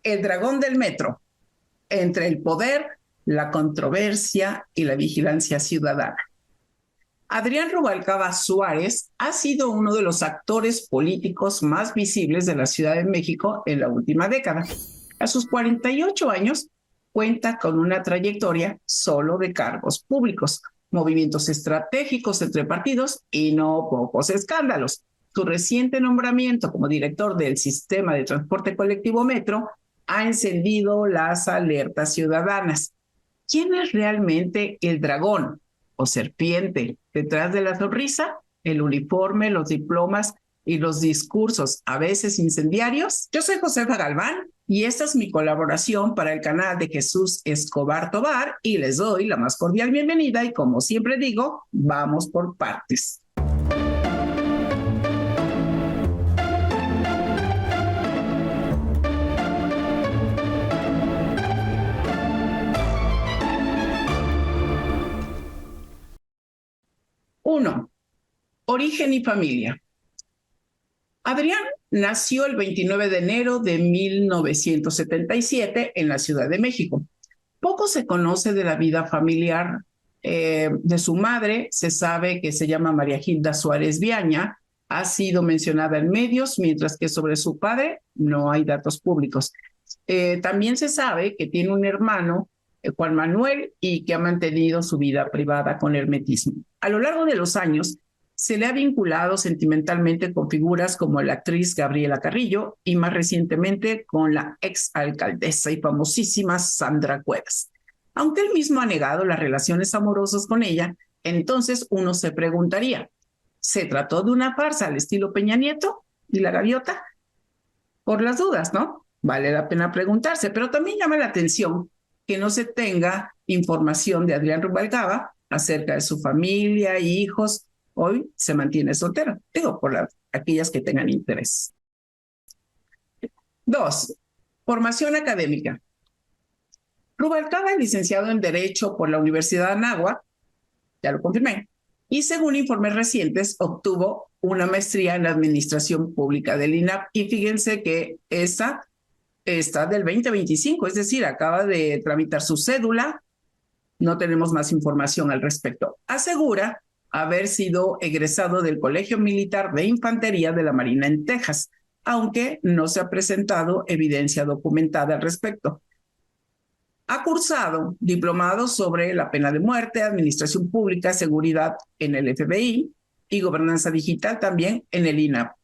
El dragón del metro, entre el poder, la controversia y la vigilancia ciudadana. Adrián Rubalcaba Suárez ha sido uno de los actores políticos más visibles de la Ciudad de México en la última década. A sus 48 años cuenta con una trayectoria solo de cargos públicos, movimientos estratégicos entre partidos y no pocos escándalos. Su reciente nombramiento como director del sistema de transporte colectivo Metro ha encendido las alertas ciudadanas. ¿Quién es realmente el dragón o serpiente detrás de la sonrisa? El uniforme, los diplomas y los discursos, a veces incendiarios. Yo soy Josefa Galván y esta es mi colaboración para el canal de Jesús Escobar Tobar y les doy la más cordial bienvenida y como siempre digo, vamos por partes. Uno, origen y familia. Adrián nació el 29 de enero de 1977 en la Ciudad de México. Poco se conoce de la vida familiar de su madre. Se sabe que se llama María Hilda Suárez Viaña. Ha sido mencionada en medios, mientras que sobre su padre no hay datos públicos. También se sabe que tiene un hermano, Juan Manuel, y que ha mantenido su vida privada con hermetismo. A lo largo de los años, se le ha vinculado sentimentalmente con figuras como la actriz Gabriela Carrillo y más recientemente con la exalcaldesa y famosísima Sandra Cuevas. Aunque él mismo ha negado las relaciones amorosas con ella, entonces uno se preguntaría, ¿se trató de una farsa al estilo Peña Nieto y la gaviota? Por las dudas, ¿no? Vale la pena preguntarse, pero también llama la atención que no se tenga información de Adrián Rubalcaba acerca de su familia e hijos. Hoy se mantiene soltero, digo, por aquellas que tengan interés. Dos, formación académica. Rubalcaba es licenciado en Derecho por la Universidad de Anáhuac, ya lo confirmé, y según informes recientes, obtuvo una maestría en Administración Pública del INAP. Y fíjense que esta está del 2025, es decir, acaba de tramitar su cédula. No tenemos más información al respecto. Asegura haber sido egresado del Colegio Militar de Infantería de la Marina en Texas, aunque no se ha presentado evidencia documentada al respecto. Ha cursado diplomados sobre la pena de muerte, administración pública, seguridad en el FBI y gobernanza digital también en el INAP.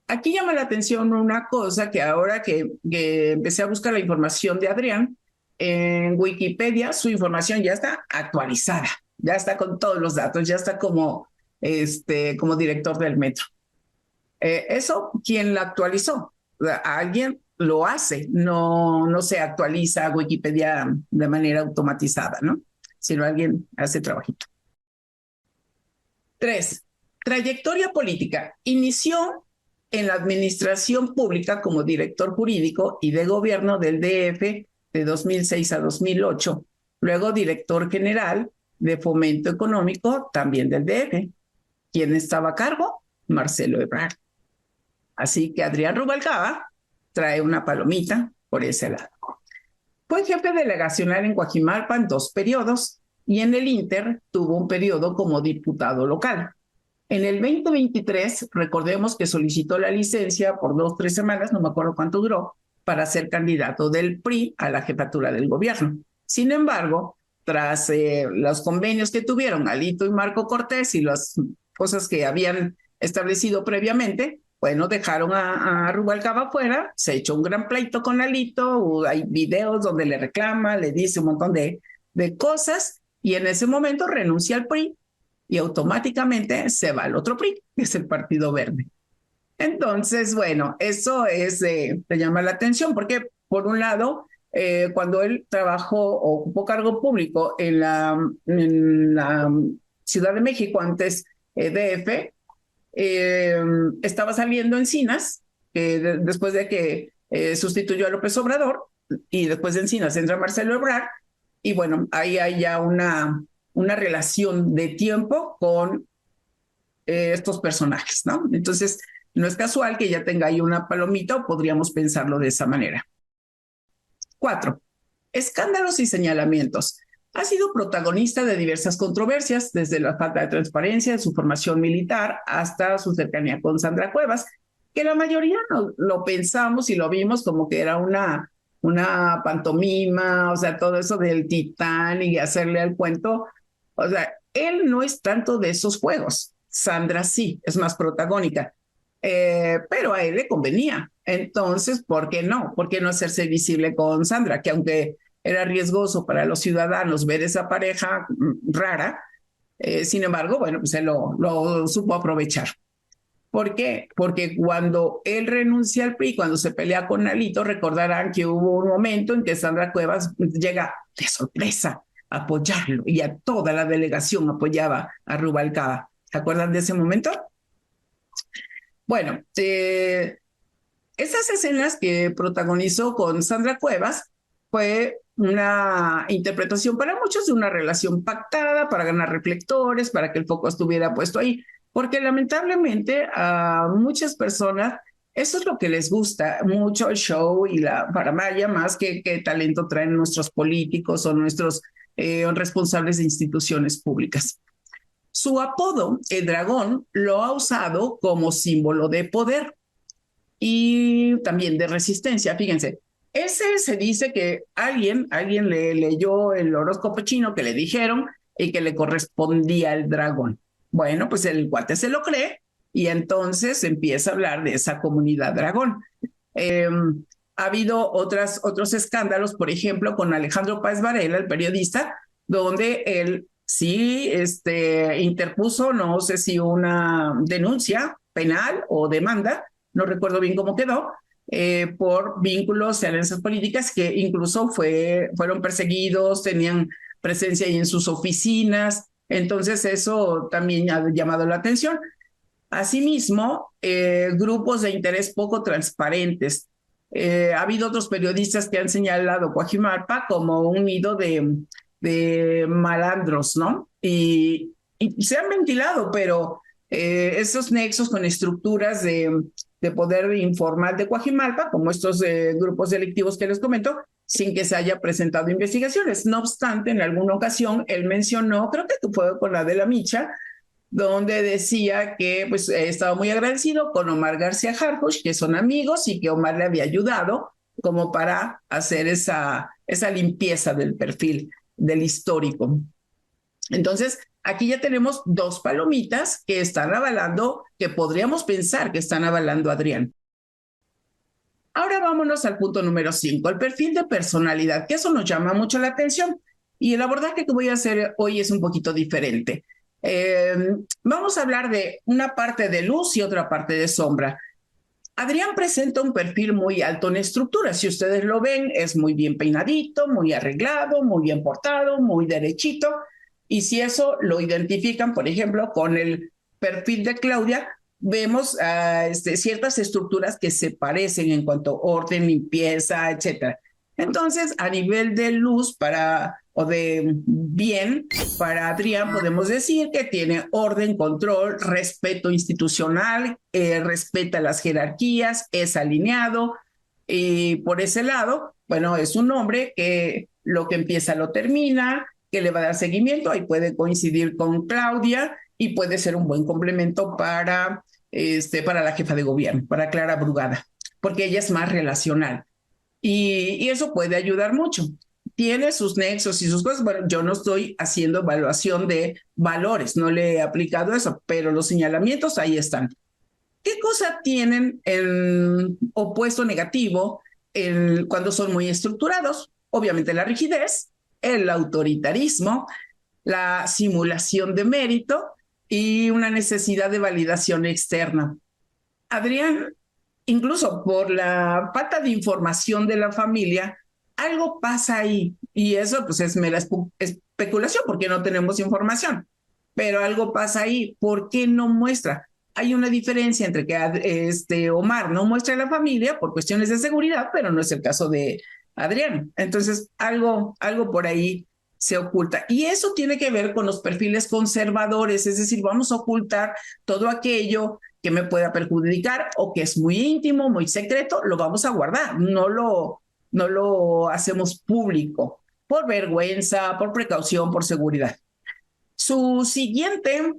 Aquí llama la atención una cosa que ahora que empecé a buscar la información de Adrián, en Wikipedia su información ya está actualizada, ya está con todos los datos, ya está como director del metro. Eso, ¿quién la actualizó? Alguien lo hace, no se actualiza Wikipedia de manera automatizada, ¿no? Sino alguien hace trabajito. 3. Trayectoria política. Inició en la administración pública como director jurídico y de gobierno del DF de 2006 a 2008, luego director general de fomento económico también del DF. ¿Quién estaba a cargo? Marcelo Ebrard. Así que Adrián Rubalcaba trae una palomita por ese lado. Fue jefe delegacional en Coajimalpa en 2 periodos y en el Inter tuvo un periodo como diputado local. En el 2023, recordemos que solicitó la licencia por 2-3 semanas, no me acuerdo cuánto duró, para ser candidato del PRI a la jefatura del gobierno. Sin embargo, tras los convenios que tuvieron Alito y Marco Cortés y las cosas que habían establecido previamente, bueno, dejaron a Rubalcaba fuera, se echó un gran pleito con Alito, hay videos donde le reclama, le dice un montón de cosas, y en ese momento renuncia al PRI y automáticamente se va al otro PRI, que es el Partido Verde. Entonces, bueno, eso te llama la atención, porque por un lado, cuando él trabajó o ocupó cargo público en la Ciudad de México, antes DF, estaba saliendo Encinas, después de que sustituyó a López Obrador, y después de Encinas entra Marcelo Ebrard, y bueno, ahí hay ya una relación de tiempo con estos personajes, ¿no? Entonces, no es casual que ya tenga ahí una palomita, o podríamos pensarlo de esa manera. 4. Escándalos y señalamientos. Ha sido protagonista de diversas controversias, desde la falta de transparencia de su formación militar hasta su cercanía con Sandra Cuevas, que la mayoría lo pensamos y lo vimos como que era una pantomima, o sea, todo eso del Titanic y hacerle el cuento. O sea, él no es tanto de esos juegos. Sandra sí, es más protagónica. Pero a él le convenía. Entonces, ¿por qué no? ¿Por qué no hacerse visible con Sandra? Que aunque era riesgoso para los ciudadanos ver esa pareja rara, sin embargo, bueno, pues él lo supo aprovechar. ¿Por qué? Porque cuando él renuncia al PRI, cuando se pelea con Alito, recordarán que hubo un momento en que Sandra Cuevas llega de sorpresa a apoyarlo y a toda la delegación apoyaba a Rubalcaba. ¿Se acuerdan de ese momento? Bueno, esas escenas que protagonizó con Sandra Cuevas fue una interpretación para muchos de una relación pactada para ganar reflectores, para que el foco estuviera puesto ahí, porque lamentablemente a muchas personas eso es lo que les gusta, mucho el show y la paramaya, más que qué talento traen nuestros políticos o nuestros responsables de instituciones públicas. Su apodo, el dragón, lo ha usado como símbolo de poder y también de resistencia. Fíjense, ese se dice que alguien le leyó el horóscopo chino que le dijeron y que le correspondía el dragón. Bueno, pues el guate se lo cree y entonces empieza a hablar de esa comunidad dragón. Ha habido otros escándalos, por ejemplo, con Alejandro Páez Varela, el periodista, donde él sí interpuso, no sé si una denuncia penal o demanda, no recuerdo bien cómo quedó, por vínculos y alianzas políticas que incluso fueron perseguidos, tenían presencia ahí en sus oficinas, entonces eso también ha llamado la atención. Asimismo, grupos de interés poco transparentes. Ha habido otros periodistas que han señalado Coajimalpa como un nido de malandros, ¿no? Y se han ventilado, pero esos nexos con estructuras de poder informal de Coajimalpa, como estos grupos delictivos que les comento, sin que se haya presentado investigaciones. No obstante, en alguna ocasión él mencionó, creo que fue con la de la Micha, donde decía que pues estaba muy agradecido con Omar García Harfuch, que son amigos y que Omar le había ayudado como para hacer esa limpieza del perfil del histórico. Entonces, aquí ya tenemos dos palomitas que están avalando, que podríamos pensar que están avalando a Adrián. Ahora vámonos al punto número 5, el perfil de personalidad, que eso nos llama mucho la atención. Y el abordaje que voy a hacer hoy es un poquito diferente. Vamos a hablar de una parte de luz y otra parte de sombra. Adrián presenta un perfil muy alto en estructura. Si ustedes lo ven, es muy bien peinadito, muy arreglado, muy bien portado, muy derechito. Y si eso lo identifican, por ejemplo, con el perfil de Claudia, vemos ciertas estructuras que se parecen en cuanto a orden, limpieza, etcétera. Entonces, a nivel de luz o de bien, para Adrián podemos decir que tiene orden, control, respeto institucional, respeta las jerarquías, es alineado. Y por ese lado, bueno, es un hombre que lo que empieza lo termina, que le va a dar seguimiento, ahí puede coincidir con Claudia y puede ser un buen complemento para la jefa de gobierno, para Clara Brugada, porque ella es más relacional. Y eso puede ayudar mucho. Tiene sus nexos y sus cosas. Bueno, yo no estoy haciendo evaluación de valores, no le he aplicado eso, pero los señalamientos ahí están. ¿Qué cosa tienen el opuesto negativo cuando son muy estructurados? Obviamente la rigidez, el autoritarismo, la simulación de mérito y una necesidad de validación externa. Adrián, incluso por la falta de información de la familia, algo pasa ahí y eso pues es mera especulación porque no tenemos información, pero algo pasa ahí. ¿Por qué no muestra? Hay una diferencia entre que Omar no muestra a la familia por cuestiones de seguridad, pero no es el caso de Adrián. Entonces, algo por ahí se oculta. Y eso tiene que ver con los perfiles conservadores, es decir, vamos a ocultar todo aquello que me pueda perjudicar o que es muy íntimo, muy secreto, lo vamos a guardar, no lo hacemos público, por vergüenza, por precaución, por seguridad. Su siguiente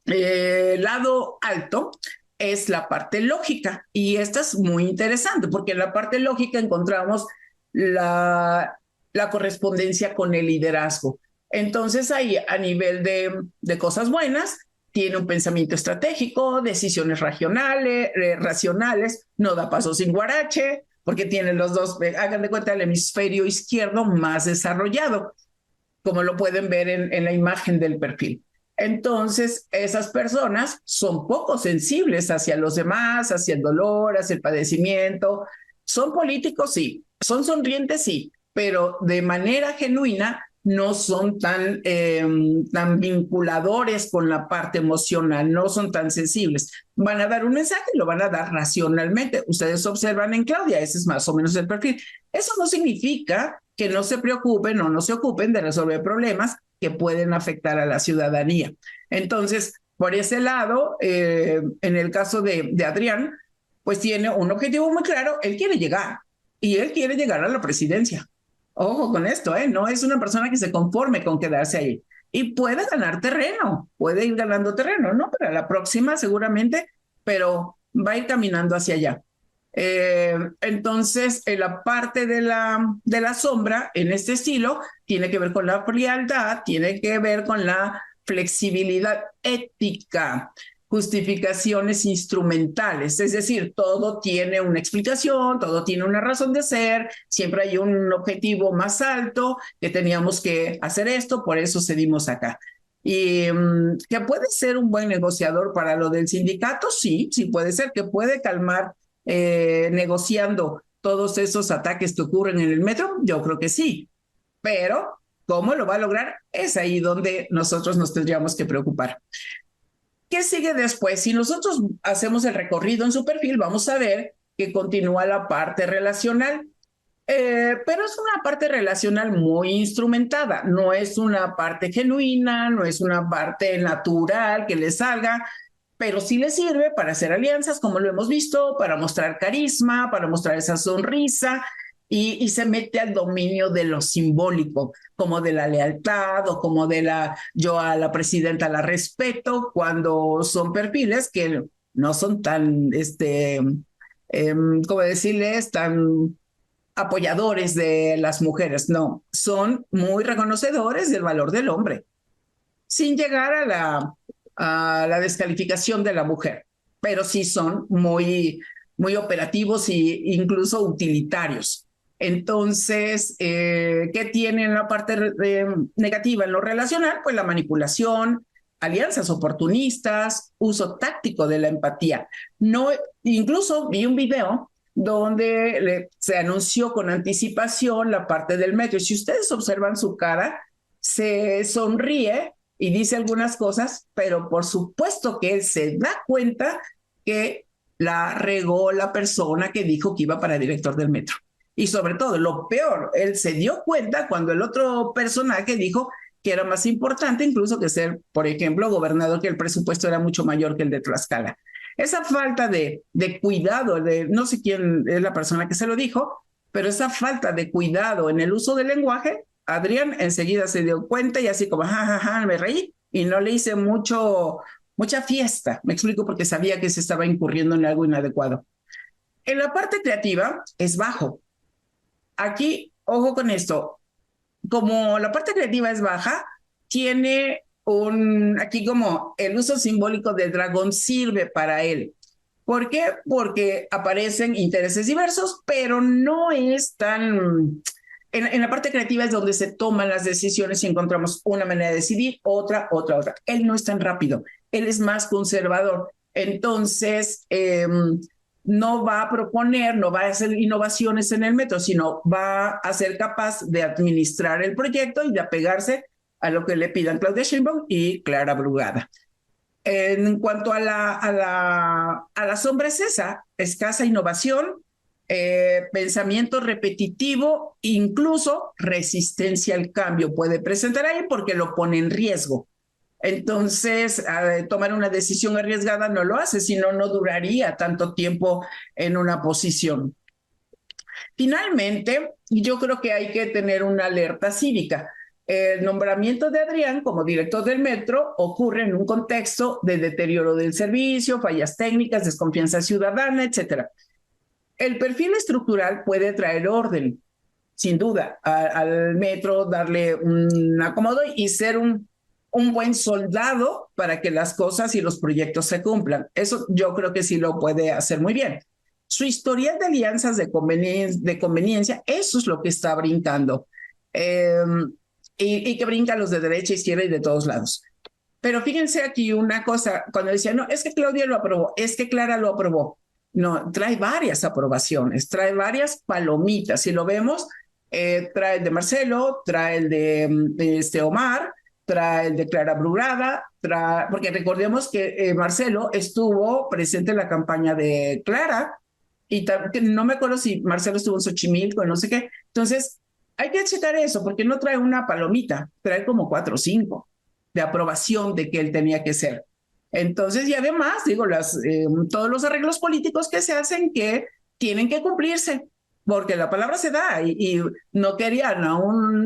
lado alto es la parte lógica, y esta es muy interesante porque en la parte lógica encontramos la correspondencia con el liderazgo. Entonces ahí a nivel de cosas buenas, tiene un pensamiento estratégico, decisiones racionales, no da paso sin guarache, porque tiene los dos, hagan de cuenta, el hemisferio izquierdo más desarrollado, como lo pueden ver en la imagen del perfil. Entonces, esas personas son poco sensibles hacia los demás, hacia el dolor, hacia el padecimiento. Son políticos, sí. Son sonrientes, sí. Pero de manera genuina no son tan vinculadores con la parte emocional, no son tan sensibles. Van a dar un mensaje y lo van a dar racionalmente. Ustedes observan en Claudia, ese es más o menos el perfil. Eso no significa que no se preocupen o no se ocupen de resolver problemas que pueden afectar a la ciudadanía. Entonces, por ese lado, en el caso de Adrián, pues tiene un objetivo muy claro, él quiere llegar, y él quiere llegar a la presidencia. Ojo con esto, no es una persona que se conforme con quedarse ahí. Y puede ganar terreno, puede ir ganando terreno, no para la próxima seguramente, pero va a ir caminando hacia allá. Entonces, la parte de la sombra en este estilo tiene que ver con la frialdad, tiene que ver con la flexibilidad ética, justificaciones instrumentales, es decir, todo tiene una explicación, todo tiene una razón de ser, siempre hay un objetivo más alto, que teníamos que hacer esto, por eso cedimos acá. Y que puede ser un buen negociador para lo del sindicato, sí, sí puede ser, que puede calmar negociando todos esos ataques que ocurren en el metro, yo creo que sí, pero ¿cómo lo va a lograr? Es ahí donde nosotros nos tendríamos que preocupar. ¿Qué sigue después? Si nosotros hacemos el recorrido en su perfil, vamos a ver que continúa la parte relacional, pero es una parte relacional muy instrumentada, no es una parte genuina, no es una parte natural que le salga, pero sí le sirve para hacer alianzas, como lo hemos visto, para mostrar carisma, para mostrar esa sonrisa, y se mete al dominio de lo simbólico, como de la lealtad o como yo a la presidenta la respeto, cuando son perfiles que no son tan, ¿cómo decirles?, tan apoyadores de las mujeres, no, son muy reconocedores del valor del hombre, sin llegar a la descalificación de la mujer, pero sí son muy, muy operativos e incluso utilitarios. Entonces, ¿qué tiene en la parte negativa en lo relacional? Pues la manipulación, alianzas oportunistas, uso táctico de la empatía. No, incluso vi un video donde se anunció con anticipación la parte del metro. Y si ustedes observan su cara, se sonríe y dice algunas cosas, pero por supuesto que él se da cuenta que la regó la persona que dijo que iba para director del metro. Y sobre todo, lo peor, él se dio cuenta cuando el otro personaje dijo que era más importante incluso que ser, por ejemplo, gobernador, que el presupuesto era mucho mayor que el de Tlaxcala. Esa falta de cuidado, no sé quién es la persona que se lo dijo, pero esa falta de cuidado en el uso del lenguaje, Adrián enseguida se dio cuenta y así como, jajaja, me reí y no le hice mucha fiesta. Me explico, porque sabía que se estaba incurriendo en algo inadecuado. En la parte creativa es bajo. Aquí, ojo con esto, como la parte creativa es baja, tiene aquí como el uso simbólico del dragón sirve para él. ¿Por qué? Porque aparecen intereses diversos, pero no es tan... En la parte creativa es donde se toman las decisiones y encontramos una manera de decidir, otra. Él no es tan rápido, él es más conservador. Entonces, no va a proponer, no va a hacer innovaciones en el metro, sino va a ser capaz de administrar el proyecto y de apegarse a lo que le pidan Claudia Sheinbaum y Clara Brugada. En cuanto a la sombra es esa, escasa innovación, pensamiento repetitivo, incluso resistencia al cambio puede presentar ahí porque lo pone en riesgo. Entonces, tomar una decisión arriesgada no lo hace, sino no duraría tanto tiempo en una posición. Finalmente, yo creo que hay que tener una alerta cívica. El nombramiento de Adrián como director del metro ocurre en un contexto de deterioro del servicio, fallas técnicas, desconfianza ciudadana, etcétera. El perfil estructural puede traer orden, sin duda, al metro, darle un acomodo y ser un buen soldado para que las cosas y los proyectos se cumplan. Eso yo creo que sí lo puede hacer muy bien. Su historial de alianzas de conveniencia, eso es lo que está brincando. Eh, y que brinca los de derecha, izquierda y de todos lados. Pero fíjense aquí una cosa, cuando decía, no, es que Claudia lo aprobó, es que Clara lo aprobó. No, trae varias aprobaciones, trae varias palomitas. Si lo vemos, trae el de Marcelo, trae el de Omar, trae el de Clara Brugada, porque recordemos que Marcelo estuvo presente en la campaña de Clara y no me acuerdo si Marcelo estuvo en Xochimilco, no sé qué. Entonces, hay que checar eso, porque no trae una palomita, trae como 4 o 5 de aprobación de que él tenía que ser. Entonces, y además, digo, todos los arreglos políticos que se hacen que tienen que cumplirse, porque la palabra se da y no querían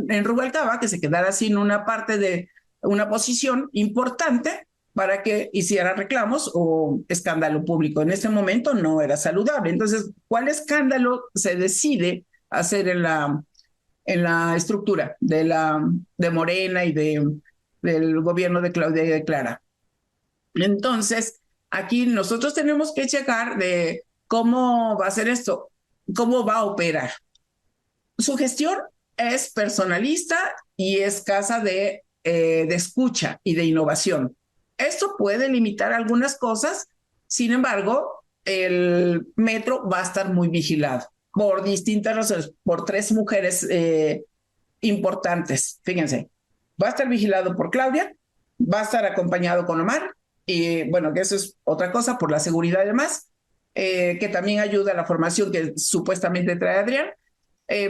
en Rubalcaba que se quedara sin una parte de una posición importante para que hiciera reclamos o escándalo público. En ese momento no era saludable. Entonces, ¿cuál escándalo se decide hacer en la estructura de Morena y del gobierno de Claudia y de Clara? Entonces, aquí nosotros tenemos que checar de cómo va a ser esto, cómo va a operar. Su gestión es personalista y escasa de escucha y de innovación. Esto puede limitar algunas cosas, sin embargo, el metro va a estar muy vigilado por distintas razones, por 3 mujeres importantes. Fíjense, va a estar vigilado por Claudia, va a estar acompañado con Omar, y bueno, que eso es otra cosa, por la seguridad y demás, que también ayuda a la formación que supuestamente trae Adrián.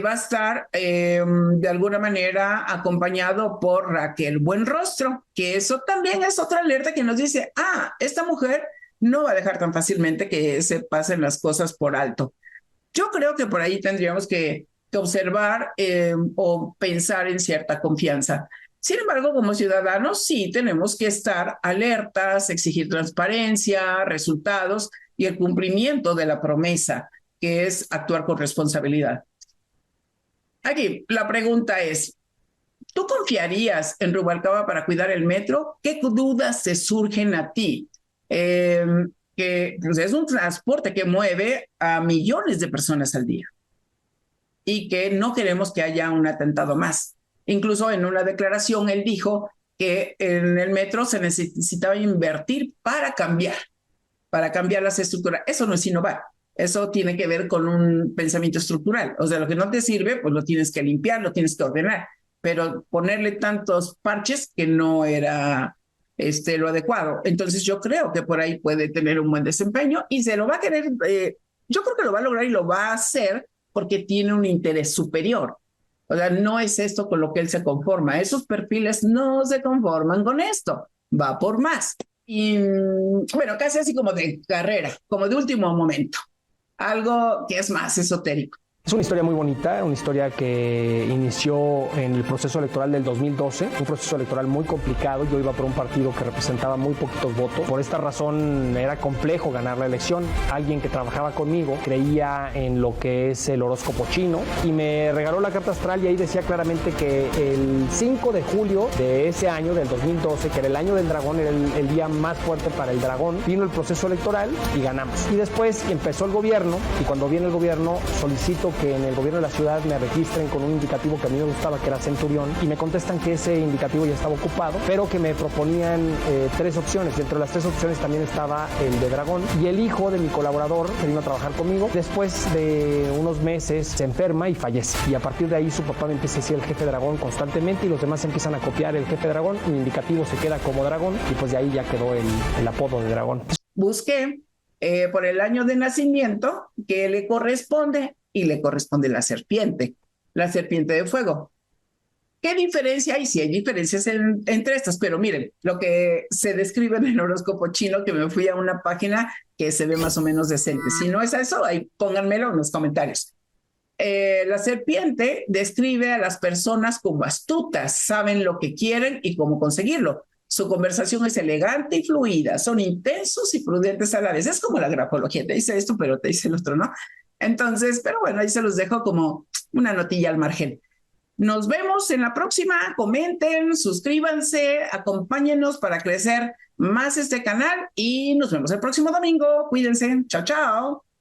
Va a estar de alguna manera acompañado por Raquel Buenrostro, que eso también es otra alerta que nos dice, esta mujer no va a dejar tan fácilmente que se pasen las cosas por alto. Yo creo que por ahí tendríamos que observar o pensar en cierta confianza. Sin embargo, como ciudadanos, sí tenemos que estar alertas, exigir transparencia, resultados y el cumplimiento de la promesa, que es actuar con responsabilidad. Aquí, la pregunta es, ¿tú confiarías en Rubalcaba para cuidar el metro? ¿Qué dudas te surgen a ti? Eh, que pues, es un transporte que mueve a millones de personas al día y que no queremos que haya un atentado más. Incluso en una declaración él dijo que en el metro se necesitaba invertir para cambiar las estructuras. Eso no es innovar. Eso tiene que ver con un pensamiento estructural. O sea, lo que no te sirve, pues lo tienes que limpiar, lo tienes que ordenar. Pero ponerle tantos parches que no era lo adecuado. Entonces yo creo que por ahí puede tener un buen desempeño y se lo va a querer, yo creo que lo va a lograr y lo va a hacer porque tiene un interés superior. O sea, no es esto con lo que él se conforma. Esos perfiles no se conforman con esto. Va por más. Y bueno, casi así como de carrera, como de último momento. Algo que es más esotérico. Es una historia muy bonita, una historia que inició en el proceso electoral del 2012, un proceso electoral muy complicado. Yo iba por un partido que representaba muy poquitos votos. Por esta razón era complejo ganar la elección. Alguien que trabajaba conmigo creía en lo que es el horóscopo chino y me regaló la carta astral y ahí decía claramente que el 5 de julio de ese año, del 2012, que era el año del dragón, era el día más fuerte para el dragón. Vino el proceso electoral y ganamos. Y después empezó el gobierno y cuando viene el gobierno solicito que en el gobierno de la ciudad me registren con un indicativo que a mí me gustaba, que era Centurión, y me contestan que ese indicativo ya estaba ocupado, pero que me proponían 3 opciones. Dentro de las 3 opciones también estaba el de dragón, y el hijo de mi colaborador que vino a trabajar conmigo, después de unos meses se enferma y fallece, y a partir de ahí su papá me empieza a decir el jefe dragón constantemente, y los demás empiezan a copiar el jefe dragón, mi indicativo se queda como dragón, y pues de ahí ya quedó el apodo de dragón. Busqué por el año de nacimiento que le corresponde, y le corresponde la serpiente de fuego. ¿Qué diferencia hay? Sí hay diferencias entre estas, pero miren, lo que se describe en el horóscopo chino, que me fui a una página que se ve más o menos decente. Si no es eso, ahí pónganmelo en los comentarios. La serpiente describe a las personas como astutas, saben lo que quieren y cómo conseguirlo. Su conversación es elegante y fluida, son intensos y prudentes a la vez. Es como la grafología, te dice esto, pero te dice el otro, ¿no? Entonces, pero bueno, ahí se los dejo como una notilla al margen. Nos vemos en la próxima, comenten, suscríbanse, acompáñenos para crecer más este canal y nos vemos el próximo domingo. Cuídense, chao, chao.